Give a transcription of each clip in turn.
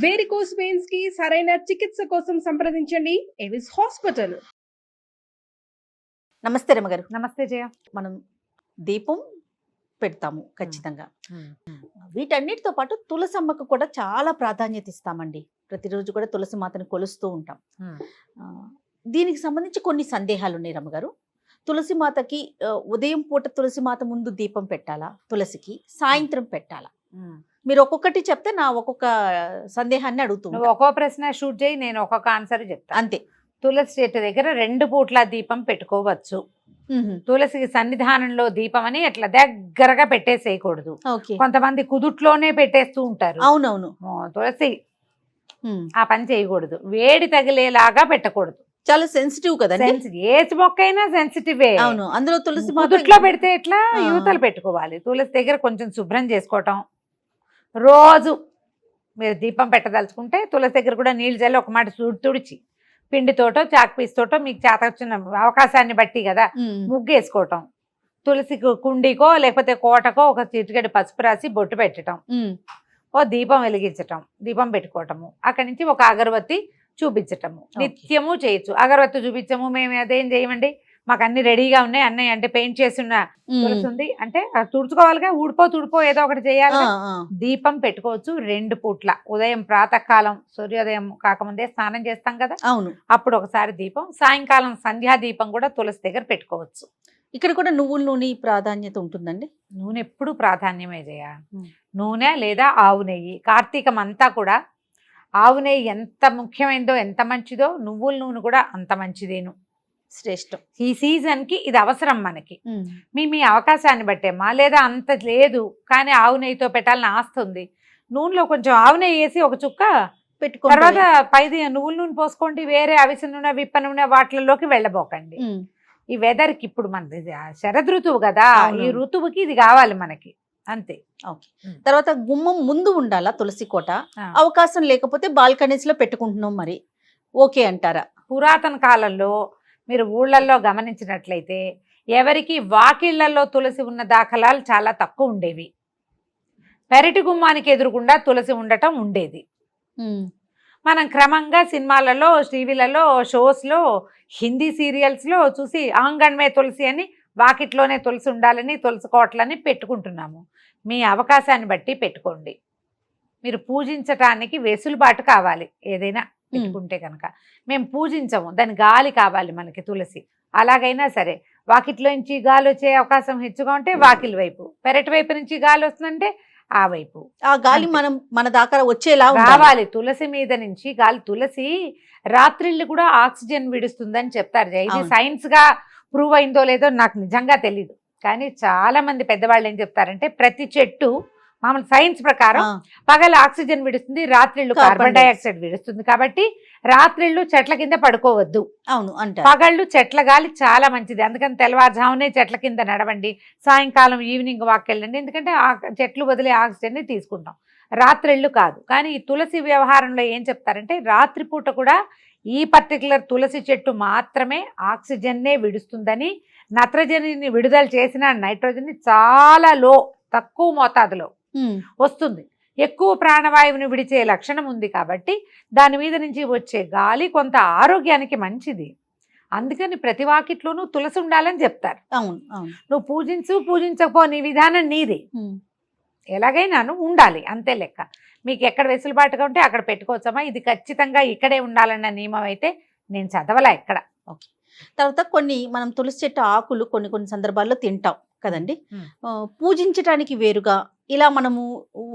Varicose veins కి సరైన చికిత్స కోసం సంప్రదించండి ఎవిస్ హాస్పిటల్. నమస్తే రమగారు. నమస్తే జయ. మనం దీపం పెడతాము ఖచ్చితంగా. వీటన్నిటితో పాటు తులసమ్మకు కూడా చాలా ప్రాధాన్యత ఇస్తామండి. ప్రతిరోజు కూడా తులసి మాతను కొలుస్తూ ఉంటాం. దీనికి సంబంధించి కొన్ని సందేహాలు ఉన్నాయి రమగారు. తులసి మాతకి ఉదయం పూట తులసి మాత ముందు దీపం పెట్టాలా, తులసికి సాయంత్రం పెట్టాలా? మీరు ఒక్కొక్కటి చెప్తే నా ఒక్కొక్క సందేహాన్ని అడుగుతున్నాను. ఒక్కో ప్రశ్న షూట్ చేయి, నేను ఒక్కొక్క ఆన్సర్ చెప్తాను. అంతే. తులసి చెట్టు దగ్గర 2 పూట్ల దీపం పెట్టుకోవచ్చు. తులసికి సన్నిధానంలో దీపం అని అట్లా దగ్గరగా పెట్టేసేయకూడదు. కొంతమంది కుదుట్లోనే పెట్టేస్తూ ఉంటారు. అవునవును. తులసి ఆ పని చేయకూడదు. వేడి తగిలేలాగా పెట్టకూడదు. చాలా సెన్సిటివ్ కదా. ఏజ్ మొక్క అయినా సెన్సిటివే. అవును. అందులో తులసి కుదుట్లో పెడితే ఎట్లా, యువతలు పెట్టుకోవాలి. తులసి దగ్గర కొంచెం శుభ్రం చేసుకోవటం. రోజు మీరు దీపం పెట్టదలుచుకుంటే తులసి దగ్గర కూడా నీళ్ళు చల్లి ఒక మాట తుడిచి పిండితోటో చాక్ పీస్తోటో మీకు చేత వచ్చిన అవకాశాన్ని బట్టి కదా ముగ్గు వేసుకోవటం. తులసి కుండీకో లేకపోతే కోటకో ఒక చిటికెడు పసుపు రాసి బొట్టు పెట్టడం, ఓ దీపం వెలిగించటం, దీపం పెట్టుకోవటము. అక్కడి నుంచి ఒక అగరబత్తి చూపించటము నిత్యము చేయొచ్చు. అగరబత్తి చూపించము, మేము అదేం చేయమండి, మాకు అన్ని రెడీగా ఉన్నాయి. అన్నయ్య అంటే పెయింట్ చేసిన తులసి ఉంది అంటే తుడుచుకోవాలిగా, తుడిపో ఏదో ఒకటి చేయాలి. దీపం పెట్టుకోవచ్చు 2 పూట్ల. ఉదయం ప్రాతకాలం సూర్యోదయం కాకముందే స్నానం చేస్తాం కదా, అవును, అప్పుడు ఒకసారి దీపం. సాయంకాలం సంధ్యా దీపం కూడా తులసి దగ్గర పెట్టుకోవచ్చు. ఇక్కడ కూడా నువ్వుల నూనె ప్రాధాన్యత ఉంటుందండి. నూనె ఎప్పుడు ప్రాధాన్యమే చేయ. నూనె లేదా ఆవు నెయ్యి. కార్తీకం అంతా కూడా ఆవు నెయ్యి ఎంత ముఖ్యమైనదో, ఎంత మంచిదో, నువ్వుల నూనె కూడా అంత మంచిదేను, శ్రేష్టం. ఈ సీజన్ కి ఇది అవసరం మనకి. మీ అవకాశాన్ని బట్టేమ్మా, లేదా అంత లేదు కానీ ఆవు నెయ్యితో పెట్టాలని ఆస్తుంది, నూనెలో కొంచెం ఆవు నెయ్యి వేసి ఒక చుక్క పెట్టుకో, తర్వాత పైది నువ్వుల నూనె పోసుకోండి. వేరే అవిసె నూనె, విప్ప నూనె వాటిల్లోకి వెళ్ళబోకండి. ఈ వెదర్కి ఇప్పుడు మనది శరద్ ఋతువు కదా, ఈ ఋతువుకి ఇది కావాలి మనకి, అంతే. ఓకే. తర్వాత గుమ్మం ముందు ఉండాలా తులసి కోట? అవకాశం లేకపోతే బాల్కనీస్ లో పెట్టుకుంటున్నాం, మరి ఓకే అంటారా? పురాతన కాలంలో మీరు ఊళ్ళల్లో గమనించినట్లయితే ఎవరికి వాకిళ్లలో తులసి ఉన్న దాఖలాలు చాలా తక్కువ ఉండేవి. పెరటి గుమ్మానికి ఎదురుగుండా తులసి ఉండటం ఉండేది. మనం క్రమంగా సినిమాలలో, టీవీలలో, షోస్లో, హిందీ సీరియల్స్లో చూసి ఆంగణమే తులసి అని, వాకిట్లోనే తులసి ఉండాలని, తులసి కోటలని పెట్టుకుంటున్నాము. మీ అవకాశాన్ని బట్టి పెట్టుకోండి. మీరు పూజించటానికి వెసులుబాటు కావాలి. ఏదైనా పెట్టుకుంటే కనుక మేము పూజించము, దాని గాలి కావాలి మనకి. తులసి అలాగైనా సరే, వాకిట్లో నుంచి గాలి వచ్చే అవకాశం హెచ్చుగా ఉంటే వాకిలి వైపు, పెరటి వైపు నుంచి గాలి వస్తుందంటే ఆ వైపు. ఆ గాలి మన దాకా వచ్చేలా రావాలి. తులసి మీద నుంచి గాలి. తులసి రాత్రిళ్ళు కూడా ఆక్సిజన్ విడుస్తుందని చెప్తారు. ఇది సైన్స్ గా ప్రూవ్ అయిందో లేదో నాకు నిజంగా తెలీదు, కానీ చాలా మంది పెద్దవాళ్ళు ఏం చెప్తారంటే ప్రతి చెట్టు మామూలు సైన్స్ ప్రకారం పగలు ఆక్సిజన్ విడుస్తుంది, రాత్రిళ్ళు కార్బన్ డైఆక్సైడ్ విడుస్తుంది. కాబట్టి రాత్రిళ్ళు చెట్ల కింద పడుకోవద్దు. అవును అంటే పగళ్ళు చెట్ల గాలి చాలా మంచిది. అందుకని తెల్లవారుజామునే చెట్ల కింద నడవండి, సాయంకాలం ఈవినింగ్ వాక్ వెళ్ళండి. ఎందుకంటే చెట్లు వదిలే ఆక్సిజన్ ని తీసుకుంటాం, రాత్రిళ్ళు కాదు. కానీ ఈ తులసి వ్యవహారంలో ఏం చెప్తారంటే రాత్రిపూట కూడా ఈ పర్టికులర్ తులసి చెట్టు మాత్రమే ఆక్సిజన్నే విడుస్తుందని, నత్రజనిని విడుదల చేసిన నైట్రోజన్ని చాలా తక్కువ మోతాదులో వస్తుంది. ఎక్కువ ప్రాణవాయువుని విడిచే లక్షణం ఉంది కాబట్టి దాని మీద నుంచి వచ్చే గాలి కొంత ఆరోగ్యానికి మంచిది. అందుకని ప్రతి వాకిట్లోనూ తులసి ఉండాలని చెప్తారు. నువ్వు పూజించకపో, నీ విధానం నీది. ఎలాగైనాను ఉండాలి, అంతే లెక్క. మీకు ఎక్కడ వెసులుబాటుగా ఉంటే అక్కడ పెట్టుకోవచ్చమ్మా. ఇది ఖచ్చితంగా ఇక్కడే ఉండాలన్న నియమం అయితే నేను చదవలా ఎక్కడ. ఓకే. తర్వాత మనం తులసి చెట్టు ఆకులు కొన్ని సందర్భాల్లో తింటాం కదండి. పూజించటానికి వేరుగా, ఇలా మనము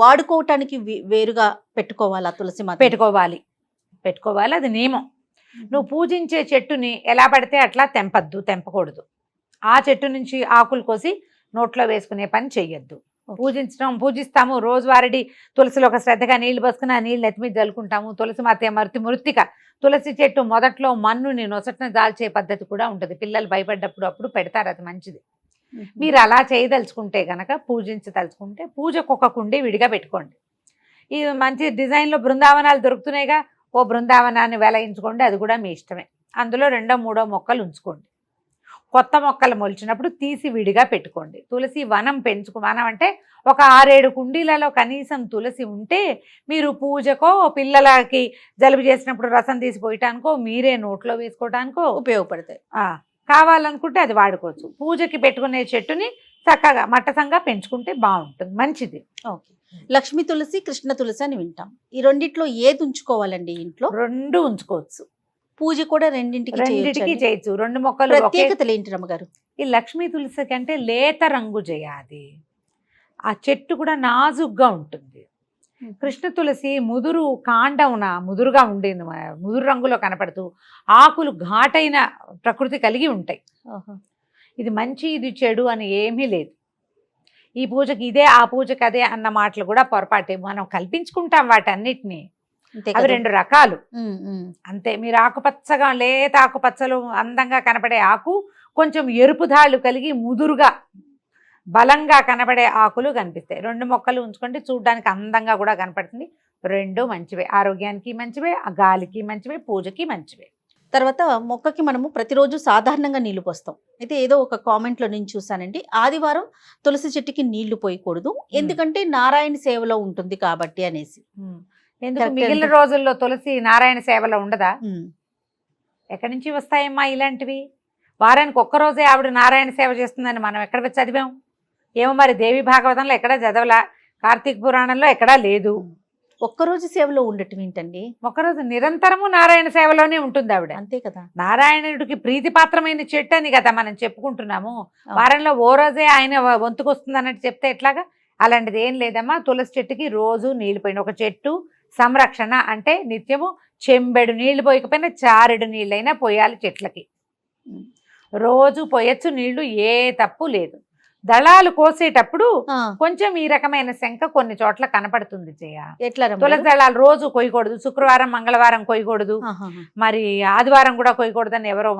వాడుకోవటానికి వేరుగా పెట్టుకోవాలా తులసి మాత? పెట్టుకోవాలి, అది నియమం. నువ్వు పూజించే చెట్టుని ఎలా పడితే అట్లా తెంపకూడదు. ఆ చెట్టు నుంచి ఆకులు కోసి నోట్లో వేసుకునే పని చెయ్యొద్దు. పూజిస్తాము, రోజువారీ తులసిలో ఒక శ్రద్ధగా నీళ్లు పోసుకుని ఆ నీళ్ళు నెత్తి మీద జల్లుకుంటాము. తులసి మాత మృత్తిక. తులసి చెట్టు మొదట్లో మన్నుని నొసటన దాల్చే పద్ధతి కూడా ఉంటుంది. పిల్లలు భయపడ్డప్పుడు అప్పుడు పెడతారు, అది మంచిది. మీరు అలా చేయదలుచుకుంటే గనక, పూజించదలుచుకుంటే పూజకు ఒక కుండి విడిగా పెట్టుకోండి. ఈ మంచి డిజైన్లో బృందావనాలు దొరుకుతున్నాయిగా, ఓ బృందావనాన్ని వెలయించుకోండి, అది కూడా మీ ఇష్టమే. అందులో 2-3 మొక్కలు ఉంచుకోండి. కొత్త మొక్కలు మొలిచినప్పుడు తీసి విడిగా పెట్టుకోండి. తులసి వనం వనం అంటే ఒక 6-7 కుండీలలో కనీసం తులసి ఉంటే మీరు పూజకో, పిల్లలకి జలుబు చేసినప్పుడు రసం తీసి పోయటానికో, మీరే నోట్లో వేసుకోవటానికో ఉపయోగపడతాయి. కావాలనుకుంటే అది వాడుకోవచ్చు. పూజకి పెట్టుకునే చెట్టుని చక్కగా మట్టసంగా పెంచుకుంటే బాగుంటుంది, మంచిది. ఓకే. లక్ష్మీ తులసి, కృష్ణ తులసి అని వింటాం. ఈ రెండిట్లో ఏది ఉంచుకోవాలండి ఇంట్లో? 2 ఉంచుకోవచ్చు. పూజ కూడా రెండింటికి చేయొచ్చు. 2 మొక్కలు. ప్రత్యేకతలు ఏంటి రమ్మగారు? ఈ లక్ష్మీ తులసి కంటే లేత రంగు చేయాలి. ఆ చెట్టు కూడా నాజుగ్గా ఉంటుంది. కృష్ణ తులసి ముదురు కాండమున ముదురుగా ఉండేది, ముదురు రంగులో కనపడుతూ ఆకులు ఘాటైన ప్రకృతి కలిగి ఉంటాయి. ఇది మంచి ఇది చెడు అని ఏమీ లేదు. ఈ పూజకి ఇదే, ఆ పూజకి అదే అన్న మాటలు కూడా పొరపాటే. మనం కల్పించుకుంటాం వాటన్నిటినీ. అవి 2 రకాలు అంతే. మీరు ఆకుపచ్చగా, లేత ఆకుపచ్చలు అందంగా కనపడే ఆకు, కొంచెం ఎరుపు ధాళ్ళు కలిగి ముదురుగా బలంగా కనబడే ఆకులు కనిపిస్తాయి. 2 మొక్కలు ఉంచుకుంటే చూడడానికి అందంగా కూడా కనపడుతుంది. 2 మంచివే, ఆరోగ్యానికి మంచివే, గాలికి మంచివే, పూజకి మంచివే. తర్వాత మొక్కకి మనము ప్రతిరోజు సాధారణంగా నీళ్లు పోస్తాం. అయితే ఏదో ఒక కామెంట్లో నేను చూసానండి, ఆదివారం తులసి చెట్టుకి నీళ్లు పోయకూడదు, ఎందుకంటే నారాయణ సేవలో ఉంటుంది కాబట్టి అనేసి. ఎందుకు మిగిలిన రోజుల్లో తులసి నారాయణ సేవలో ఉండదా? ఎక్కడి నుంచి వస్తాయమ్మా ఇలాంటివి? వారానికి ఒక్కరోజే ఆవిడ నారాయణ సేవ చేస్తుందని మనం ఎక్కడ చదివాం? ఏమో మరి, దేవి భాగవతంలో ఎక్కడా చదవలా, కార్తీక పురాణంలో ఎక్కడా లేదు. ఒక్కరోజు సేవలో ఉండటం ఏంటండి? ఒకరోజు నిరంతరము నారాయణ సేవలోనే ఉంటుంది ఆవిడ. అంతే కదా. నారాయణుడికి ప్రీతిపాత్రమైన చెట్టు అని కదా మనం చెప్పుకుంటున్నాము. వారంలో ఓ రోజే ఆయన వంతుకొస్తుంది అన్నట్టు చెప్తే ఎట్లాగా? అలాంటిది ఏం లేదమ్మా. తులసి చెట్టుకి రోజు నీళ్లు పోయిన, ఒక చెట్టు సంరక్షణ అంటే నిత్యము చెంబెడు నీళ్లు పోయకపోయినా 4 నీళ్ళైనా పోయాలి చెట్లకి. రోజు పోయొచ్చు నీళ్లు, ఏ తప్పు లేదు. దళాలు కోసేటప్పుడు కొంచెం ఈ రకమైన శంక కొన్ని చోట్ల కనపడుతుంది. తులసి దళాలు రోజు కొయ్యకూడదు, శుక్రవారం మంగళవారం కొయ్యకూడదు, మరి ఆదివారం కూడా కొయ్యకూడదని ఎవరో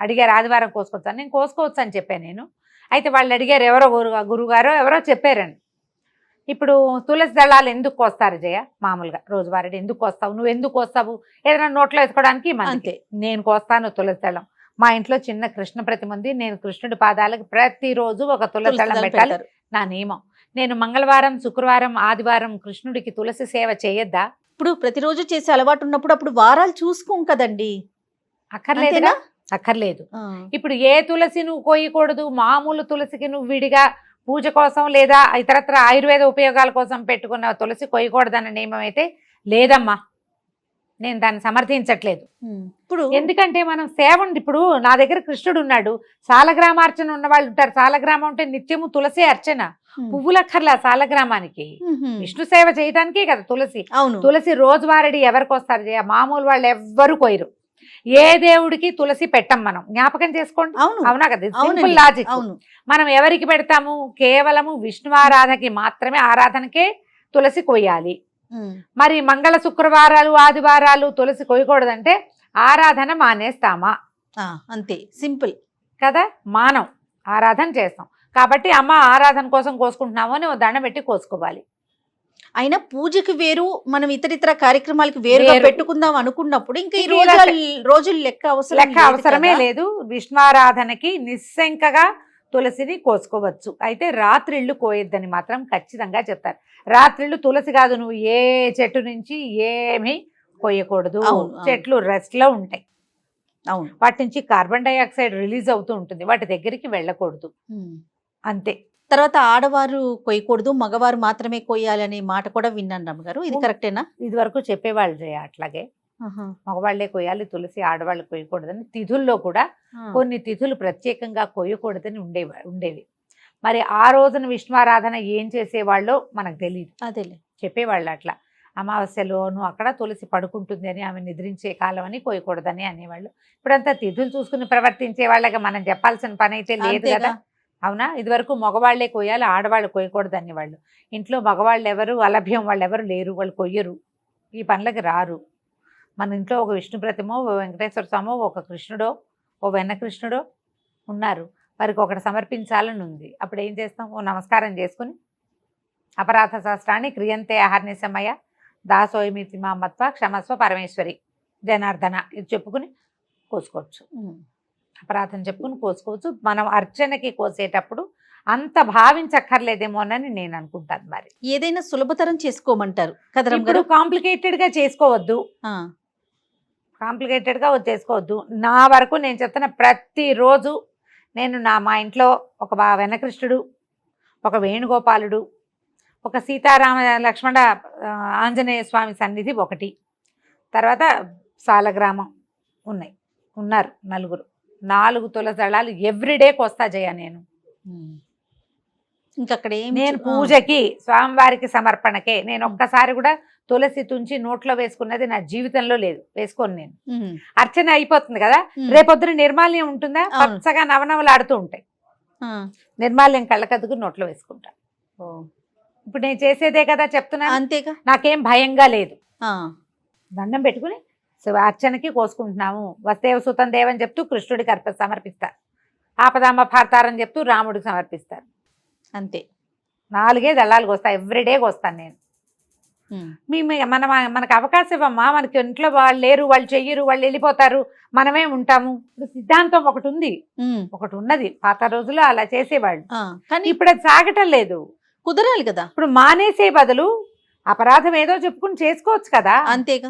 అడిగారు. ఆదివారం కోసుకోవచ్చు, నేను కోసుకోవచ్చు అని చెప్పాను నేను. అయితే వాళ్ళు అడిగారు, ఎవరో గురుగారో ఎవరో చెప్పారని. ఇప్పుడు తులసి దళాలు ఎందుకు కోస్తారు జయ? మామూలుగా రోజువారీ ఎందుకు కోస్తావు? నువ్వు ఎందుకు కోస్తావు? ఏదైనా నోట్లో వేసుకోవడానికి? అంతే. నేను కోస్తాను తులసి దళం. మా ఇంట్లో చిన్న కృష్ణ ప్రతిమ ఉంది. నేను కృష్ణుడి పాదాలకు ప్రతిరోజు ఒక తులసి దళం పెట్టాలి, నా నియమం. నేను మంగళవారం, శుక్రవారం, ఆదివారం కృష్ణుడికి తులసి సేవ చేయొద్దా? ఇప్పుడు ప్రతిరోజు చేసే అలవాటు ఉన్నప్పుడు అప్పుడు వారాలు చూసుకోం కదండి. అక్కర్లేదుగా? అక్కర్లేదు. ఇప్పుడు ఏ తులసి నువ్వు కోయకూడదు, మామూలు తులసికి నువ్వు విడిగా పూజ కోసం లేదా ఇతరత్ర ఆయుర్వేద ఉపయోగాల కోసం పెట్టుకున్న తులసి కొయ్యకూడదన్న నియమం అయితే లేదమ్మా. నేను దాన్ని సమర్థించట్లేదు. ఇప్పుడు ఎందుకంటే మనం సేవ ఉంది. ఇప్పుడు నా దగ్గర కృష్ణుడు ఉన్నాడు, సాలగ్రామార్చన ఉన్న వాళ్ళు ఉంటారు. సాలగ్రామం అంటే నిత్యము తులసి అర్చన, పువ్వులక్కర్లా సాలగ్రామానికి. విష్ణు సేవ చేయడానికే కదా తులసి. తులసి రోజువారీ ఎవరికి వస్తారు? మామూలు వాళ్ళు ఎవ్వరు కొయ్యరు. ఏ దేవుడికి తులసి పెట్టం మనం, జ్ఞాపకం చేసుకోండి. అవునా కదా? Simple logic. మనం ఎవరికి పెడతాము? కేవలము విష్ణువారాధనకి మాత్రమే, ఆరాధనకే తులసి కొయ్యాలి. మరి మంగళ శుక్రవారాలు ఆదివారాలు తులసి కొయ్యకూడదంటే ఆరాధన మానేస్తామా? అంతే, సింపుల్ కదా. మానం, ఆరాధన చేస్తాం కాబట్టి అమ్మ ఆరాధన కోసం కోసుకుంటున్నాము అని దండం పెట్టి కోసుకోవాలి. అయినా పూజకి వేరు, మనం ఇతరితర కార్యక్రమాలకి వేరుగా పెట్టుకుందాం అనుకున్నప్పుడు ఇంకా ఈ రోజులు లెక్క అవసరమే లేదు. విష్ణువారాధనకి నిస్సంకగా తులసిని కోసుకోవచ్చు. అయితే రాత్రిళ్ళు కోయొద్దని మాత్రం ఖచ్చితంగా చెప్తారు. రాత్రిళ్ళు తులసి కాదు, నువ్వు ఏ చెట్టు నుంచి ఏమీ కోయకూడదు. చెట్లు రెస్ట్ లో ఉంటాయి. వాటి నుంచి కార్బన్ డైఆక్సైడ్ రిలీజ్ అవుతూ ఉంటుంది, వాటి దగ్గరికి వెళ్ళకూడదు. అంతే. తర్వాత ఆడవారు కొయ్యకూడదు, మగవారు మాత్రమే కొయ్యాలనే మాట కూడా విన్నాను రమ్మగారు, ఇది కరెక్టేనా? ఇది వరకు చెప్పేవాళ్ళు జయ అట్లాగే. మగవాళ్లే కొయ్యాలి తులసి, ఆడవాళ్ళు కొయ్యకూడదని. తిథుల్లో కూడా కొన్ని తిథులు ప్రత్యేకంగా కొయ్యకూడదని ఉండేవి. మరి ఆ రోజున విష్ణువారాధన ఏం చేసేవాళ్ళో మనకు తెలియదు. అదేలే, చెప్పేవాళ్ళు అట్లా. అమావాస్యలోను అక్కడ తులసి పడుకుంటుంది అని, ఆమె నిద్రించే కాలం అని కొయ్యకూడదని అనేవాళ్ళు. ఇప్పుడంతా తిథులు చూసుకుని ప్రవర్తించే వాళ్ళగా మనం చెప్పాల్సిన పని అయితే లేదు కదా. అవునా? ఇదివరకు మగవాళ్లే కొయ్యాలి, ఆడవాళ్ళు కొయ్యకూడదు అనేవాళ్ళు. ఇంట్లో మగవాళ్ళు ఎవరు, అలభ్యం వాళ్ళు ఎవరు లేరు, వాళ్ళు కొయ్యరు, ఈ పనులకి రారు. మన ఇంట్లో ఒక విష్ణు ప్రతిమో, ఓ వెంకటేశ్వర స్వామో, ఒక కృష్ణుడో, ఓ వెన్న కృష్ణుడో ఉన్నారు, వారికి ఒకటి సమర్పించాలని ఉంది. అప్పుడు ఏం చేస్తాం? ఓ నమస్కారం చేసుకుని అపరాధ శాస్త్రాన్ని క్రియంతే అహర్నిశమయ దాసోయమితి మామత్వ క్షమస్వ పరమేశ్వరి జనార్దన ఇది చెప్పుకుని కోసుకోవచ్చు. అపరాధం చెప్పుకుని కోసుకోవచ్చు. మనం అర్చనకి కోసేటప్పుడు అంత భావించక్కర్లేదేమోనని నేను అనుకుంటాను. మరి ఏదైనా సులభతరం చేసుకోమంటారు కదా రమ్య ఇప్పుడు గారు? కాంప్లికేటెడ్ గా చేసుకోవద్దు, ఆ, కాంప్లికేటెడ్ గా చేసుకోవద్దు. నా వరకు నేను చెప్తున్న ప్రతిరోజు నేను మా ఇంట్లో ఒక వెనకృష్ణుడు, ఒక వేణుగోపాలుడు, ఒక సీతారామ లక్ష్మణ ఆంజనేయ స్వామి సన్నిధి ఒకటి, తర్వాత సాలగ్రామం ఉన్నారు 4 తులసి దళాలు ఎవ్రీడేకి వస్తా జయ. నేను ఇంకక్కడ నేను పూజకి స్వామివారికి సమర్పణకే నేను ఒక్కసారి కూడా తులసి తుంచి నోట్లో వేసుకున్నది నా జీవితంలో లేదు. వేసుకోను నేను. అర్చన అయిపోతుంది కదా, రేపొద్దున నిర్మాల్యం ఉంటుందా, పచ్చగా నవనవలాడుతూ ఉంటాయి. నిర్మాల్యం కళ్ళకద్దుకు నోట్లో వేసుకుంటా. ఇప్పుడు నేను చేసేదే కదా చెప్తున్నా, అంతేగా, నాకేం భయంగా లేదు. దండం పెట్టుకుని అర్చనకి కోసుకుంటున్నాము. వస్తేవ సుతం దేవని చెప్తూ కృష్ణుడికి సమర్పిస్తారు. ఆపదామ భారతారని చెప్తూ రాముడికి సమర్పిస్తారు. అంతే. 4 దళాలు కోస్తాను, ఎవ్రీడే కోస్తాను నేను. మనకు అవకాశం ఇవ్వమ్మా. మనకి ఇంట్లో వాళ్ళు లేరు, వాళ్ళు చెయ్యరు, వాళ్ళు వెళ్ళిపోతారు, మనమే ఉంటాము. ఇప్పుడు సిద్ధాంతం ఒకటి ఉన్నది. పాత రోజుల్లో అలా చేసేవాళ్ళు, కానీ ఇప్పుడు అది సాగటం లేదు. కుదరాలి కదా. ఇప్పుడు మానేసే బదులు అపరాధం ఏదో చెప్పుకుని చేసుకోవచ్చు కదా. అంతేగా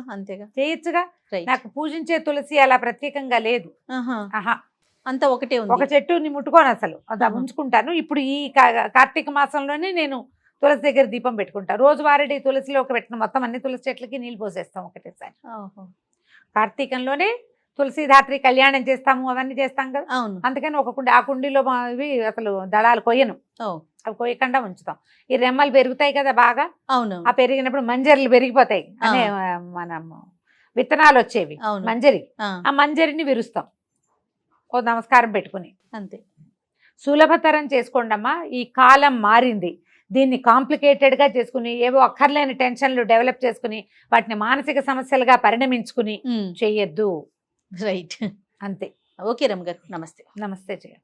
చేయొచ్చుగా. నాకు పూజించే తులసి అలా ప్రత్యేకంగా లేదు. అంతా ఒకటే ఉంది. ఒక చెట్టుని ముట్టుకోను అసలు, అది ఉంచుకుంటాను. ఇప్పుడు ఈ కార్తీక మాసంలోనే నేను తులసి దగ్గర దీపం పెట్టుకుంటాను. రోజువారీ తులసిలో పెట్టిన మొత్తం అన్ని తులసి చెట్లకి నీళ్ళు పోసేస్తాం ఒకటేసారి. కార్తీకంలోనే తులసిధాత్రి కళ్యాణం చేస్తాము, అవన్నీ చేస్తాం కదా. అందుకని ఒక కుండి, ఆ కుండీలో ఇవి అసలు దళాలు కొయ్యను, అవి కొయ్యకుండా ఉంచుతాం. ఈ రెమ్మలు పెరుగుతాయి కదా బాగా, ఆ పెరిగినప్పుడు మంజరిలు పెరిగిపోతాయి అనే మనం విత్తనాలు వచ్చేవి మంజరి, ఆ మంజరిని విరుస్తాం ఓ నమస్కారం పెట్టుకుని. అంతే. సులభతరం చేసుకోండమ్మా. ఈ కాలం మారింది. దీన్ని కాంప్లికేటెడ్గా చేసుకుని ఏవో అక్కర్లేని టెన్షన్లు డెవలప్ చేసుకుని వాటిని మానసిక సమస్యలుగా పరిణమించుకుని చెయ్యొద్దు. రైట్. అంతే. ఓకే రమ్య గారు, నమస్తే. నమస్తే జయ.